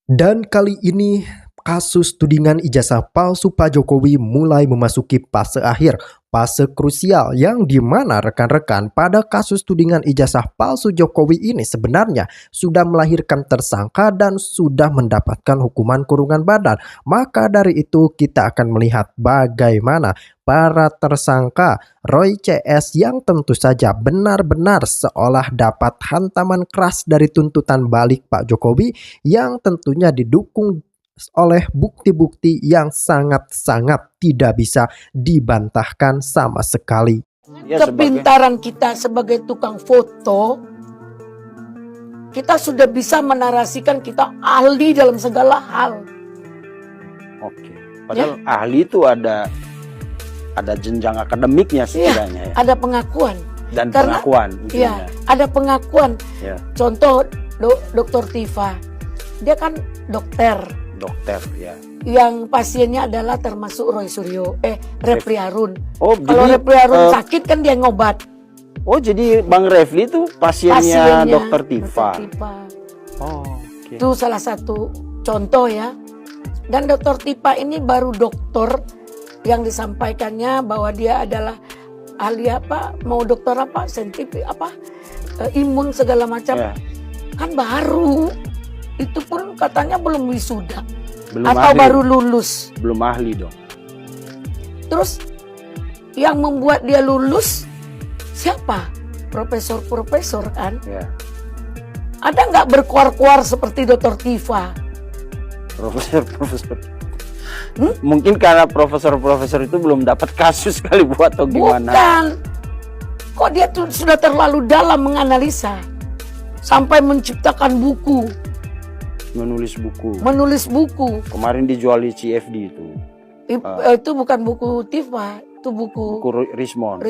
Dan kali ini kasus tudingan ijazah palsu Pak Jokowi mulai memasuki fase akhir, fase krusial yang dimana rekan-rekan pada kasus tudingan ijazah palsu Jokowi ini sebenarnya sudah melahirkan tersangka dan sudah mendapatkan hukuman kurungan badan. Maka dari itu kita akan melihat bagaimana para tersangka Roy CS yang tentu saja benar-benar seolah dapat hantaman keras dari tuntutan balik Pak Jokowi yang tentunya didukung oleh bukti-bukti yang sangat-sangat tidak bisa dibantahkan sama sekali. Ya, kepintaran kita sebagai tukang foto, kita sudah bisa menarasikan kita ahli dalam segala hal. Oke. Padahal ahli itu ada jenjang akademiknya setidaknya ya. Ada pengakuan. Dan pengakuan. Iya, ada pengakuan. Ya. Contoh Dr. Tifa, dia kan dokter ya. Yang pasiennya adalah termasuk Roy Suryo, Refli Harun. Oh, kalau Refli Harun sakit kan dia ngobat. Oh, jadi Bang Refli itu pasiennya Dr. Tifa. Oh, okay. Itu salah satu contoh ya. Dan Dr. Tifa ini baru dokter yang disampaikannya bahwa dia adalah ahli apa, mau dokter apa, saintifik apa, imun segala macam. Ya. Kan baru. Itu pun katanya belum wisuda. Belum atau ahli. Baru lulus. Belum ahli dong. Terus yang membuat dia lulus siapa? Profesor-profesor kan? Ya. Ada nggak berkuar-kuar seperti Dr. Tifa? Profesor. Mungkin karena profesor-profesor itu belum dapat kasus kali buat atau gimana? Bukan. Kok dia tuh sudah terlalu dalam menganalisa sampai menciptakan buku. Menulis buku. Kemarin dijual di CFD itu. Itu bukan buku Tifa, itu buku Rismon.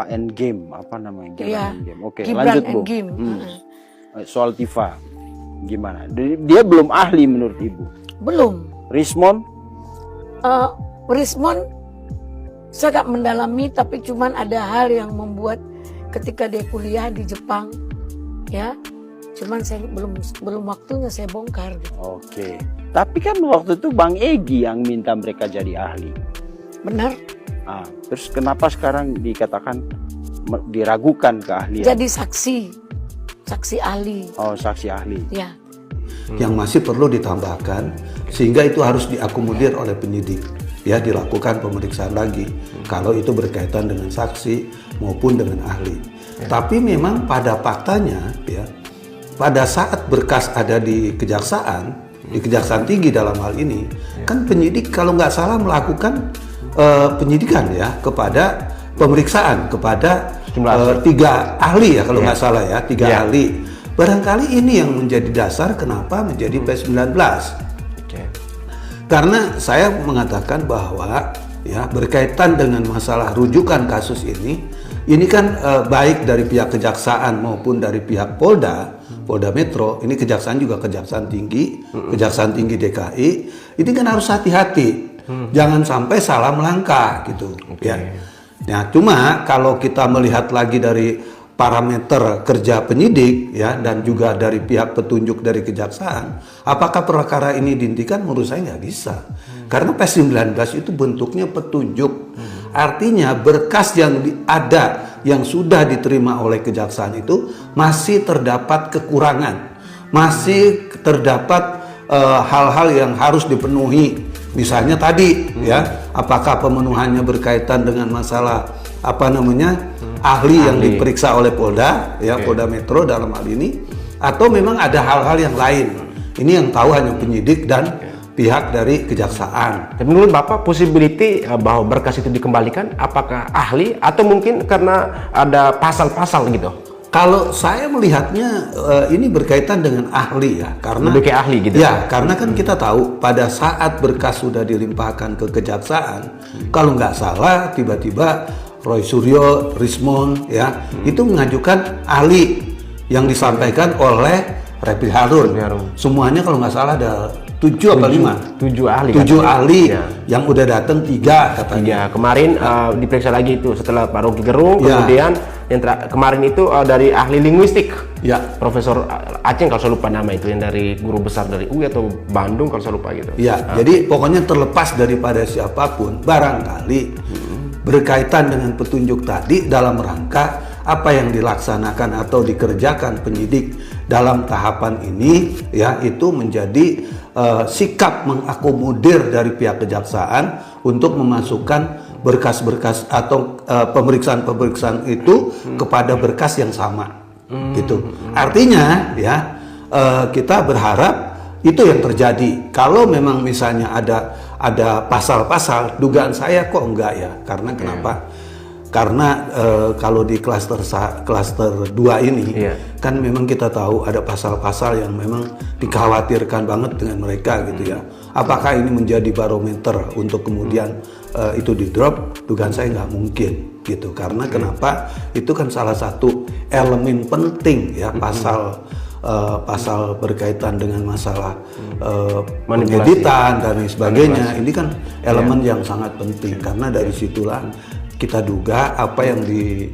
Endgame, apa namanya? Iya. Endgame. Oke, Gibran lanjut Bu. Soal Tifa, gimana? Dia belum ahli menurut Ibu? Belum. Rismon? Rismon saya gak mendalami, tapi cuman ada hal yang membuat ketika dia kuliah di Jepang, ya. Cuman saya belum waktunya saya bongkar. Gitu. Oke. Tapi kan waktu itu Bang Egy yang minta mereka jadi ahli. Benar. Terus kenapa sekarang dikatakan diragukan keahlian? Jadi saksi ahli. Oh, saksi ahli. Ya. Yang masih perlu ditambahkan sehingga itu harus diakomodir oleh penyidik, ya, dilakukan pemeriksaan lagi kalau itu berkaitan dengan saksi maupun dengan ahli. Tapi memang pada faktanya, ya, pada saat berkas ada di kejaksaan tinggi dalam hal ini, kan penyidik kalau nggak salah melakukan penyidikan ya kepada pemeriksaan kepada 3 ahli ya kalau nggak salah ya, 3 ahli. Barangkali ini yang menjadi dasar kenapa menjadi P19. Karena saya mengatakan bahwa ya berkaitan dengan masalah rujukan kasus ini kan baik dari pihak kejaksaan maupun dari pihak Polda Metro, ini kejaksaan juga kejaksaan tinggi DKI, ini kan harus hati-hati, jangan sampai salah melangkah gitu. Ya. Nah, cuma kalau kita melihat lagi dari parameter kerja penyidik ya dan juga dari pihak petunjuk dari kejaksaan, apakah perkara ini dihentikan? Menurut saya nggak bisa, karena P19 itu bentuknya petunjuk, artinya berkas yang ada yang sudah diterima oleh kejaksaan itu masih terdapat kekurangan, masih terdapat hal-hal yang harus dipenuhi, misalnya tadi ya, apakah pemenuhannya berkaitan dengan masalah ahli yang diperiksa oleh Polda, ya, Polda Metro dalam hal ini, atau memang ada hal-hal yang lain. Ini yang tahu hanya penyidik dan pihak dari kejaksaan. Dan menurut Bapak, possibility bahwa berkas itu dikembalikan, apakah ahli atau mungkin karena ada pasal-pasal gitu? Kalau saya melihatnya ini berkaitan dengan ahli ya, karena lebih kayak ahli gitu. Ya, karena kan kita tahu pada saat berkas sudah dilimpahkan ke kejaksaan, kalau nggak salah tiba-tiba Roy Suryo, Rismon, ya, itu mengajukan ahli yang disampaikan oleh Refli Harun. Semuanya kalau nggak salah ada 7 apa 5? 7 ahli. 7 ahli ya. Yang udah datang 3 katanya. Kemarin diperiksa lagi itu setelah Pak Rocky Gerung, kemudian yang kemarin itu dari ahli linguistik, Ya. Profesor Aceh kalau saya lupa nama itu, yang dari guru besar dari UI atau Bandung kalau saya lupa gitu. Ya, jadi pokoknya terlepas daripada siapapun, barangkali berkaitan dengan petunjuk tadi dalam rangka apa yang dilaksanakan atau dikerjakan penyidik dalam tahapan ini, ya, itu menjadi sikap mengakomodir dari pihak kejaksaan untuk memasukkan berkas-berkas atau pemeriksaan-pemeriksaan itu kepada berkas yang sama, gitu. Artinya, ya, kita berharap itu yang terjadi. Kalau memang misalnya ada pasal-pasal, dugaan saya kok enggak ya, karena kenapa? Karena kalau di klaster 2 ini kan memang kita tahu ada pasal-pasal yang memang dikhawatirkan banget dengan mereka gitu ya. Apakah ini menjadi barometer untuk kemudian itu di drop? Dugaan saya nggak mungkin gitu. Karena kenapa? Itu kan salah satu elemen penting ya, pasal berkaitan dengan masalah pengeditan dan lain sebagainya. Ini kan elemen yang sangat penting, karena dari situlah kita duga apa yang di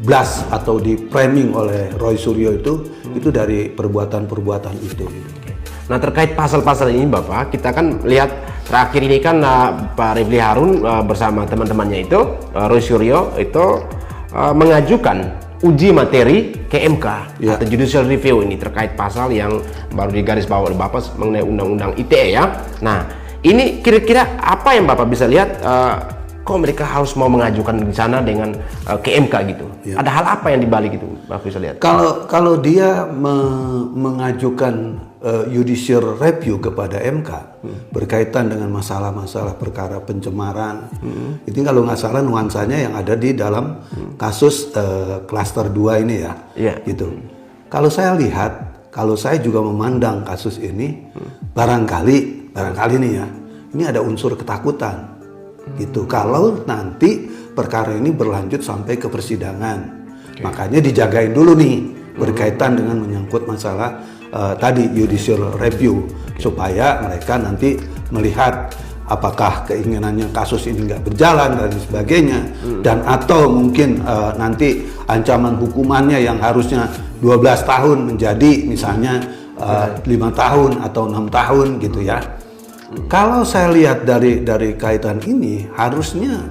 blast atau di framing oleh Roy Suryo itu dari perbuatan-perbuatan itu. Nah, terkait pasal-pasal ini Bapak, kita kan lihat terakhir ini kan Pak Refli Harun bersama teman-temannya itu, Roy Suryo itu mengajukan uji materi ke MK atau judicial review ini terkait pasal yang baru digaris bawah oleh Bapak mengenai undang-undang ITE ya. Nah, ini kira-kira apa yang Bapak bisa lihat kok mereka harus mau mengajukan di sana dengan ke MK gitu? Ada hal apa yang dibalik itu, Bapak bisa lihat? Kalau dia mengajukan judicial review kepada MK berkaitan dengan masalah-masalah perkara pencemaran, itu kalau nggak salah nuansanya yang ada di dalam kasus klaster 2 ini ya, gitu. Kalau saya lihat, kalau saya juga memandang kasus ini, barangkali nih ya, ini ada unsur ketakutan. Gitu. Kalau nanti perkara ini berlanjut sampai ke persidangan, makanya dijagain dulu nih berkaitan dengan menyangkut masalah tadi judicial review, supaya mereka nanti melihat apakah keinginannya kasus ini nggak berjalan dan sebagainya, dan atau mungkin nanti ancaman hukumannya yang harusnya 12 tahun menjadi misalnya 5 tahun atau 6 tahun gitu ya. Kalau saya lihat dari kaitan ini, harusnya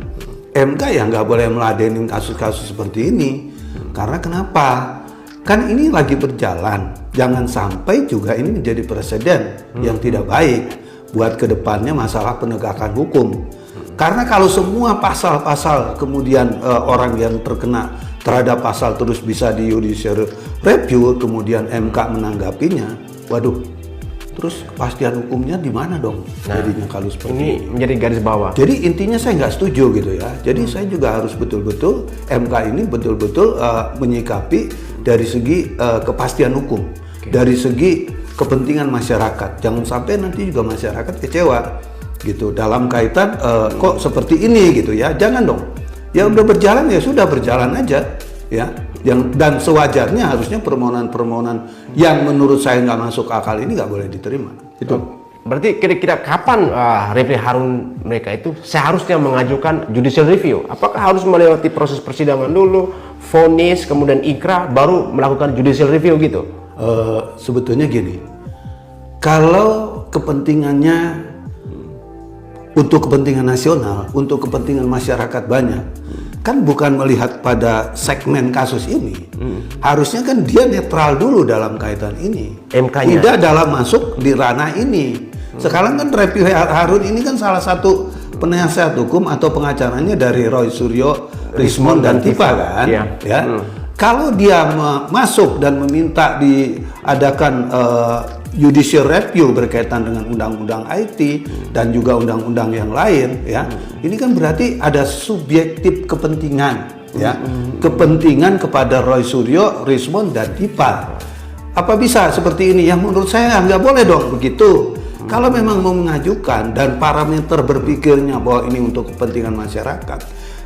MK ya nggak boleh meladenin kasus-kasus seperti ini. Karena kenapa? Kan ini lagi berjalan. Jangan sampai juga ini menjadi presiden yang tidak baik buat kedepannya masalah penegakan hukum. Karena kalau semua pasal-pasal kemudian orang yang terkena terhadap pasal terus bisa di judicial review, kemudian MK menanggapinya, waduh. Terus kepastian hukumnya di mana dong? Jadinya kalau seperti ini menjadi garis bawah. Jadi intinya saya nggak setuju gitu ya. Jadi saya juga harus betul-betul MK ini betul-betul menyikapi dari segi kepastian hukum, dari segi kepentingan masyarakat. Jangan sampai nanti juga masyarakat kecewa gitu dalam kaitan kok seperti ini gitu ya. Jangan dong. Ya udah berjalan ya sudah berjalan aja ya. Dan sewajarnya harusnya permohonan-permohonan yang menurut saya nggak masuk akal ini nggak boleh diterima. Itu. Berarti kira-kira kapan Refli Harun mereka itu seharusnya mengajukan judicial review? Apakah harus melewati proses persidangan dulu, vonis, kemudian ikrar, baru melakukan judicial review gitu? Sebetulnya gini, kalau kepentingannya untuk kepentingan nasional, untuk kepentingan masyarakat banyak, kan bukan melihat pada segmen kasus ini. Harusnya kan dia netral dulu dalam kaitan ini. MK-nya. Tidak dalam masuk di ranah ini. Sekarang kan Refli Harun ini kan salah satu penasihat hukum atau pengacaranya dari Roy Suryo, Rismond dan Tifa kan. Ya. Kalau dia masuk dan meminta diadakan judicial review berkaitan dengan undang-undang IT dan juga undang-undang yang lain ya, ini kan berarti ada subjektif kepentingan ya, kepentingan kepada Roy Suryo, Rismond dan Tifa. Apa bisa seperti ini? Yang menurut saya nggak boleh dong begitu. Kalau memang mau mengajukan dan parameter berpikirnya bahwa ini untuk kepentingan masyarakat,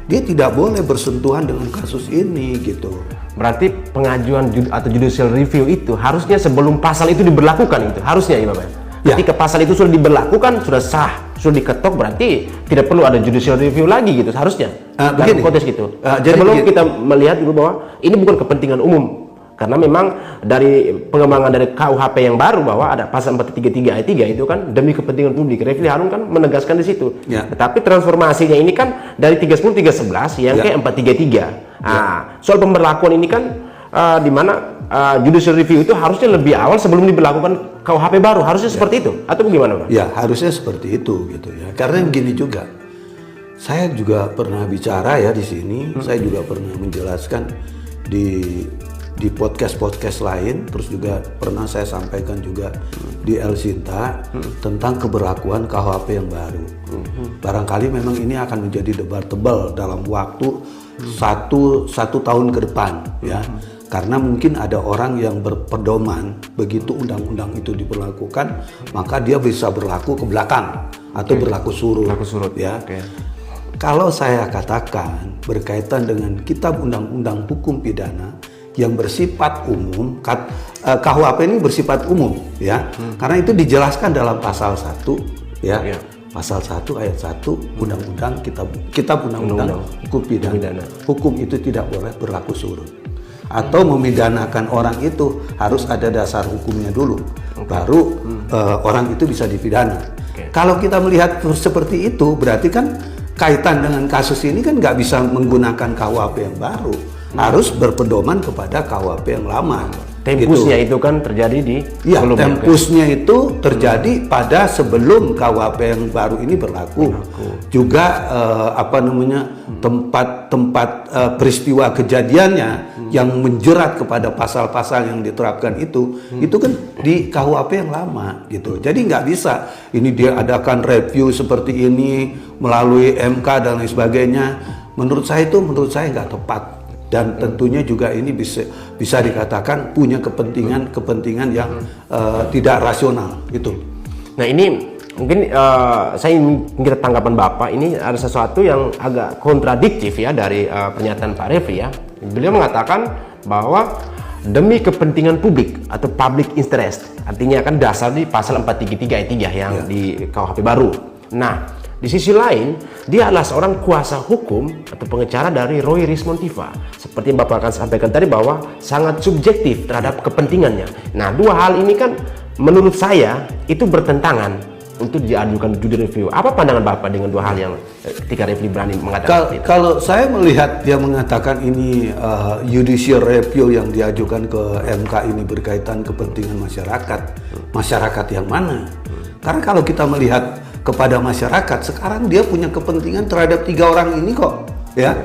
dia tidak boleh bersentuhan dengan kasus ini gitu. Berarti pengajuan atau judicial review itu harusnya sebelum pasal itu diberlakukan itu harusnya ya Bapak. Ya. Ketika pasal itu sudah diberlakukan, sudah sah, sudah diketok, berarti tidak perlu ada judicial review lagi gitu seharusnya. Dalam Begini. konteks gitu. Jadi Sebelum begini. kita melihat dulu bahwa ini bukan kepentingan umum. Karena memang dari pengembangan dari KUHP yang baru bahwa ada pasal 433 ayat 3 itu kan demi kepentingan publik. Refli Harun kan menegaskan di situ. Ya. Tetapi transformasinya ini kan dari 310 311 yang Ya. ke 433. Nah, soal pemberlakuan ini kan di mana judicial review itu harusnya lebih awal sebelum diberlakukan KUHP baru, harusnya seperti itu atau bagaimana, Pak? Ya, harusnya seperti itu gitu ya. Karena begini juga. Saya juga pernah bicara ya di sini, saya juga pernah menjelaskan di podcast-podcast lain, terus juga pernah saya sampaikan juga di El Sinta tentang keberlakuan KUHP yang baru. Barangkali memang ini akan menjadi debatable dalam waktu satu tahun ke depan ya. Karena mungkin ada orang yang berpedoman begitu undang-undang itu diberlakukan, maka dia bisa berlaku ke belakang atau berlaku surut. Berlaku surut Ya. Oke. Kalau saya katakan berkaitan dengan Kitab Undang-Undang Hukum Pidana yang bersifat umum, KUHP ini bersifat umum ya. Karena itu dijelaskan dalam pasal 1 ya. Ya. Pasal 1 ayat 1 Undang-Undang Kitab Undang-Undang Hukum Pidana. Hukum itu tidak boleh berlaku surut. Atau memidanakan orang itu harus ada dasar hukumnya dulu, baru orang itu bisa dipidana. Kalau kita melihat seperti itu, berarti kan kaitan dengan kasus ini kan nggak bisa menggunakan KUHP yang baru, harus berpedoman kepada KUHP yang lama. Tempusnya itu kan terjadi di Ya, sebelumnya. tempusnya itu terjadi pada sebelum KUHP yang baru ini berlaku. Juga tempat peristiwa kejadiannya yang menjerat kepada pasal-pasal yang diterapkan itu kan di KUHP yang lama gitu. Jadi nggak bisa ini dia adakan review seperti ini melalui MK dan lain sebagainya. Menurut saya nggak tepat. Dan tentunya juga ini bisa dikatakan punya kepentingan yang tidak rasional gitu. Nah ini mungkin saya ingin kita tanggapan Bapak, ini ada sesuatu yang agak kontradiktif ya dari pernyataan Pak Refli ya. Beliau mengatakan bahwa demi kepentingan publik atau public interest, artinya kan dasar di pasal 433 ayat 3 yang di KUHP baru. Nah, di sisi lain, dia adalah seorang kuasa hukum atau pengacara dari Roy Rismontiva. Seperti yang Bapak akan sampaikan tadi bahwa sangat subjektif terhadap kepentingannya. Nah, dua hal ini kan menurut saya itu bertentangan untuk diajukan judicial review. Apa pandangan Bapak dengan dua hal yang ketika Refli berani mengatakan itu? Kalau saya melihat dia mengatakan ini judicial review yang diajukan ke MK ini berkaitan kepentingan masyarakat. Masyarakat yang mana? Karena kalau kita melihat kepada masyarakat, sekarang dia punya kepentingan terhadap 3 orang ini kok, ya.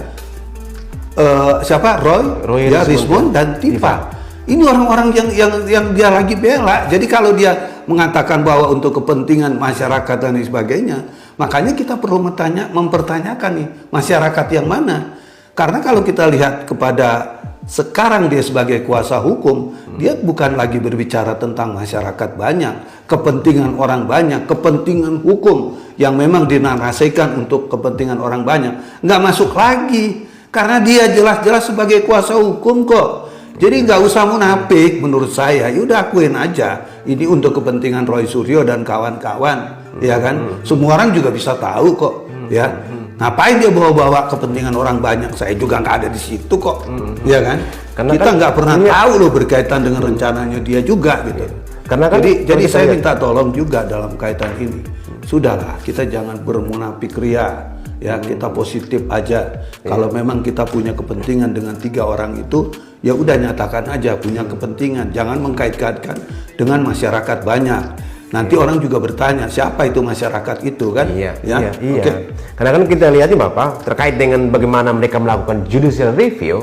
Siapa? Roy ya, Rismond dan Tifa. Ini orang-orang yang dia lagi bela. Jadi kalau dia mengatakan bahwa untuk kepentingan masyarakat dan sebagainya, makanya kita perlu mempertanyakan nih, masyarakat yang mana? Karena kalau kita lihat kepada sekarang dia sebagai kuasa hukum, dia bukan lagi berbicara tentang masyarakat banyak, kepentingan orang banyak, kepentingan hukum yang memang dinarasikan untuk kepentingan orang banyak. Nggak masuk lagi, karena dia jelas-jelas sebagai kuasa hukum kok. Jadi nggak usah munafik menurut saya, yaudah akuin aja. Ini untuk kepentingan Roy Suryo dan kawan-kawan, ya kan? Semua orang juga bisa tahu kok, ya. Ngapain dia bawa-bawa kepentingan orang banyak? Saya juga nggak ada di situ kok, ya kan? Karena kita nggak pernah tahu loh berkaitan dengan rencananya dia juga gitu. Karena kan jadi saya minta tolong juga dalam kaitan ini. Sudahlah, kita jangan bermunafik ria, ya kita positif aja. Kalau memang kita punya kepentingan dengan 3 orang itu, ya udah nyatakan aja punya kepentingan. Jangan mengkait-kaitkan dengan masyarakat banyak. Nanti orang juga bertanya siapa itu masyarakat itu kan? Iya. Okay. Karena kan kita lihat nih Bapak terkait dengan bagaimana mereka melakukan judicial review.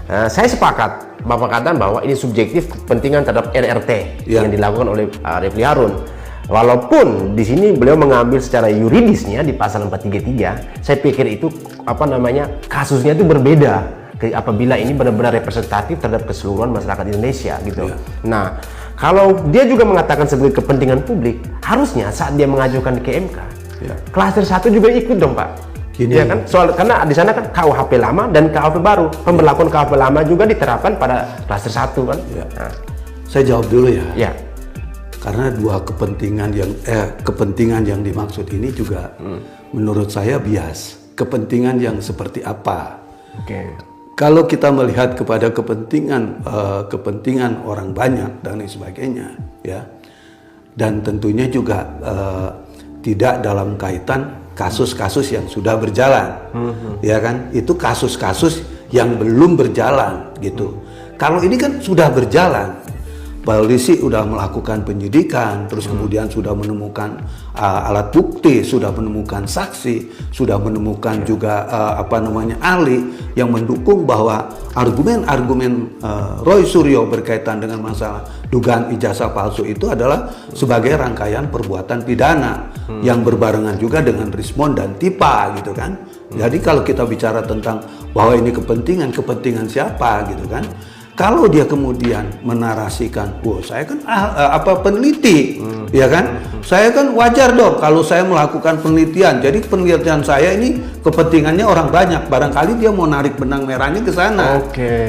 Saya sepakat Bapak katakan bahwa ini subjektif kepentingan terhadap RRT yang dilakukan oleh Refli Harun. Walaupun di sini beliau mengambil secara yuridisnya di pasal 433, saya pikir itu kasusnya itu berbeda apabila ini benar-benar representatif terhadap keseluruhan masyarakat Indonesia gitu. Nah, kalau dia juga mengatakan sebagai kepentingan publik, harusnya saat dia mengajukan ke MK, klaster 1 juga ikut dong Pak. Ya kan? Karena di sana kan KUHP lama dan KUHP baru. Pemberlakuan KUHP lama juga diterapkan pada klaster 1 kan. Nah. Saya jawab dulu ya. Karena dua kepentingan yang dimaksud ini juga menurut saya bias. Kepentingan yang seperti apa? Kalau kita melihat kepada kepentingan orang banyak dan lain sebagainya, ya, dan tentunya juga tidak dalam kaitan kasus-kasus yang sudah berjalan, ya kan? Itu kasus-kasus yang belum berjalan, gitu. Kalau ini kan sudah berjalan. Polisi sudah melakukan penyidikan, terus kemudian sudah menemukan alat bukti, sudah menemukan saksi, sudah menemukan juga ahli yang mendukung bahwa argumen-argumen Roy Suryo berkaitan dengan masalah dugaan ijazah palsu itu adalah sebagai rangkaian perbuatan pidana yang berbarengan juga dengan Rismond dan Tipa, gitu kan. Jadi kalau kita bicara tentang bahwa ini kepentingan siapa, gitu kan. Kalau dia kemudian menarasikan, saya kan peneliti, ya kan? Saya kan wajar dong kalau saya melakukan penelitian. Jadi penelitian saya ini kepentingannya orang banyak. Barangkali dia mau narik benang merahnya ke sana.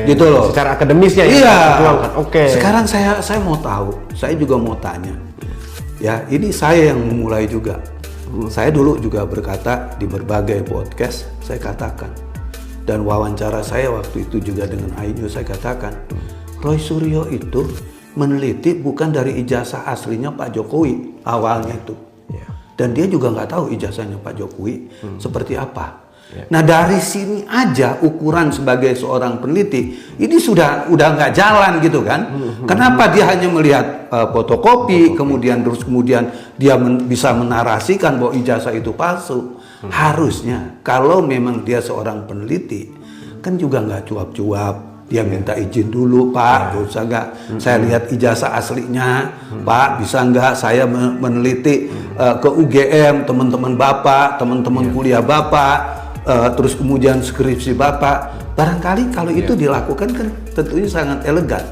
Gitu loh. Secara akademisnya iya. Ya. Sekarang saya mau tahu, saya juga mau tanya. Ya, ini saya yang memulai juga. Saya dulu juga berkata di berbagai podcast, saya katakan. Dan wawancara saya waktu itu juga dengan Ainyu, saya katakan Roy Suryo itu meneliti bukan dari ijazah aslinya Pak Jokowi awalnya itu, dan dia juga nggak tahu ijazahnya Pak Jokowi seperti apa. Nah dari sini aja ukuran sebagai seorang peneliti ini sudah nggak jalan, gitu kan. Kenapa dia hanya melihat fotokopi, kemudian dia bisa menarasikan bahwa ijazah itu palsu? Harusnya kalau memang dia seorang peneliti kan juga nggak cuap-cuap, dia minta izin dulu, Pak, bisa nggak saya lihat ijazah aslinya, Pak, bisa nggak saya meneliti ke UGM, teman-teman Bapak, teman-teman kuliah Bapak, terus kemudian skripsi Bapak. Barangkali kalau itu dilakukan kan tentunya sangat elegan.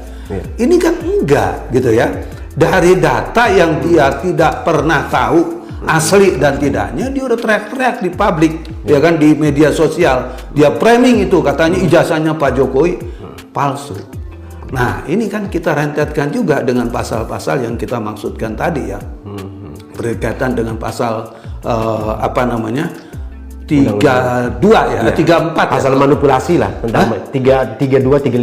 Ini kan enggak, gitu ya. Dari data yang dia tidak pernah tahu asli dan tidaknya, dia udah teriak-teriak di publik, ya kan, di media sosial. Dia framing itu, katanya ijazahnya Pak Jokowi palsu. Nah, ini kan kita rentetkan juga dengan pasal-pasal yang kita maksudkan tadi, ya. Berkaitan dengan pasal 32 ya, 34 pasal ya. manipulasi lah tentang 32 35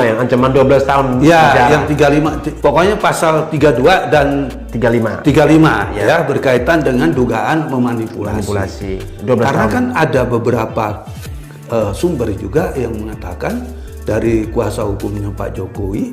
yang ancaman 12 tahun ya, penjara. Yang 35 pokoknya pasal 32 dan 35 ya, berkaitan dengan dugaan memanipulasi. 12 Karena tahun. kan ada beberapa sumber juga yang mengatakan dari kuasa hukumnya Pak Jokowi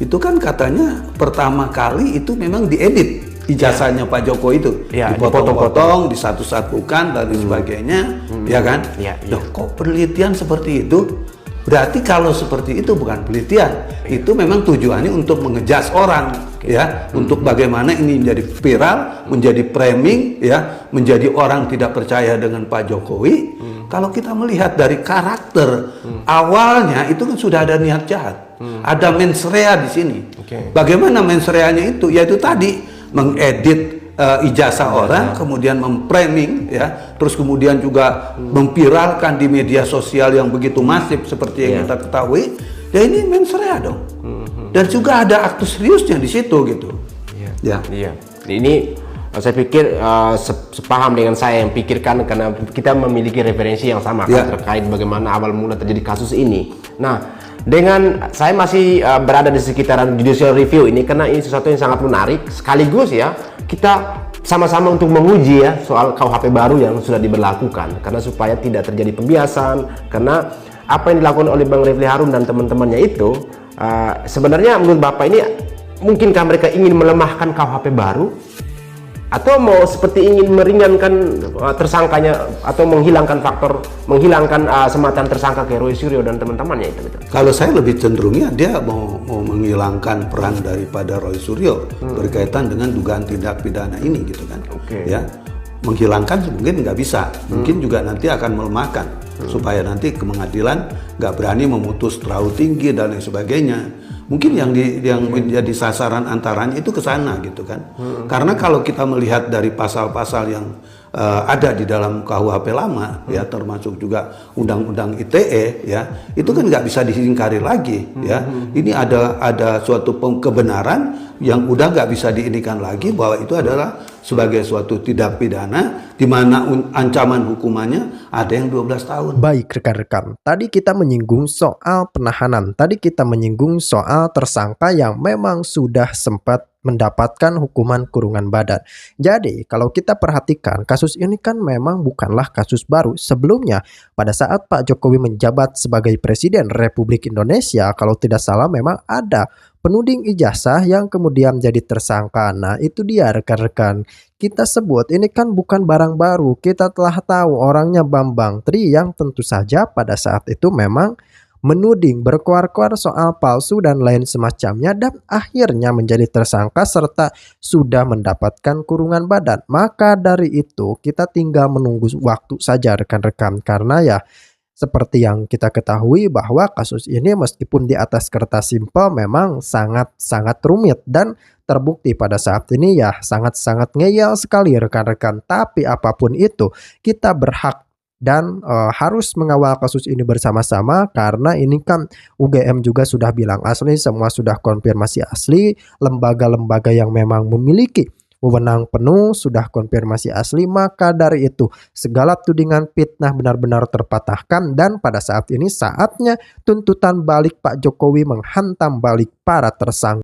itu kan katanya pertama kali itu memang diedit ijazahnya Pak Jokowi itu, dipotong-potong, disatu-satukan dan sebagainya, ya kan? Loh, kok penelitian seperti itu? Berarti kalau seperti itu bukan penelitian, itu memang tujuannya untuk mengejas orang, ya, untuk bagaimana ini menjadi viral, menjadi framing, ya, menjadi orang tidak percaya dengan Pak Jokowi. Kalau kita melihat dari karakter awalnya itu kan sudah ada niat jahat, ada mens rea di sini. Bagaimana mens reanya itu? Yaitu tadi mengedit ijazah orang, kemudian memframing, ya, terus kemudian juga memviralkan di media sosial yang begitu masif seperti yang kita ketahui. Ya ini mens rea dong. Dan juga ada aktu seriusnya di situ, gitu. Ini saya pikir sepaham dengan saya yang pikirkan, karena kita memiliki referensi yang sama kan, terkait bagaimana awal mula terjadi kasus ini. Nah, dengan saya masih berada di sekitaran judicial review ini karena ini sesuatu yang sangat menarik, sekaligus ya kita sama-sama untuk menguji ya soal KUHP baru yang sudah diberlakukan, karena supaya tidak terjadi pembiasan. Karena apa yang dilakukan oleh Bang Refli Harun dan teman-temannya itu sebenarnya menurut Bapak ini, mungkinkah mereka ingin melemahkan KUHP baru atau mau seperti ingin meringankan tersangkanya atau menghilangkan semacam tersangka kayak Roy Suryo dan teman-temannya itu? Kalau saya lebih cenderungnya dia mau menghilangkan peran daripada Roy Suryo berkaitan dengan dugaan tindak pidana ini, gitu kan. Ya, menghilangkan mungkin nggak bisa, mungkin juga nanti akan melemahkan supaya nanti ke pengadilan nggak berani memutus terlalu tinggi dan lain sebagainya. Mungkin yang menjadi sasaran antaranya itu ke sana gitu kan. Karena kalau kita melihat dari pasal-pasal yang ada di dalam KUHP lama ya, termasuk juga Undang-Undang ITE ya, itu kan nggak bisa diingkari lagi ya. Ini ada suatu kebenaran yang udah nggak bisa diinikan lagi bahwa itu adalah sebagai suatu tindak pidana di mana ancaman hukumannya ada yang 12 tahun. Baik rekan-rekan, tadi kita menyinggung soal penahanan, tadi kita menyinggung soal tersangka yang memang sudah sempat mendapatkan hukuman kurungan badan. Jadi kalau kita perhatikan kasus ini kan memang bukanlah kasus baru. Sebelumnya pada saat Pak Jokowi menjabat sebagai Presiden Republik Indonesia, kalau tidak salah memang ada penuding ijazah yang kemudian jadi tersangka. Nah itu dia rekan-rekan, kita sebut ini kan bukan barang baru. Kita telah tahu orangnya Bambang Tri yang tentu saja pada saat itu memang menuding, berkuar-kuar soal palsu dan lain semacamnya, dan akhirnya menjadi tersangka serta sudah mendapatkan kurungan badan. Maka dari itu kita tinggal menunggu waktu saja rekan-rekan, karena ya seperti yang kita ketahui bahwa kasus ini meskipun di atas kertas simpel memang sangat-sangat rumit dan terbukti pada saat ini ya sangat-sangat ngeyel sekali rekan-rekan. Tapi apapun itu kita berhak dan harus mengawal kasus ini bersama-sama, karena ini kan UGM juga sudah bilang asli, semua sudah konfirmasi asli, lembaga-lembaga yang memang memiliki wewenang penuh sudah konfirmasi asli. Maka dari itu segala tudingan fitnah benar-benar terpatahkan, dan pada saat ini saatnya tuntutan balik Pak Jokowi menghantam balik para tersangka.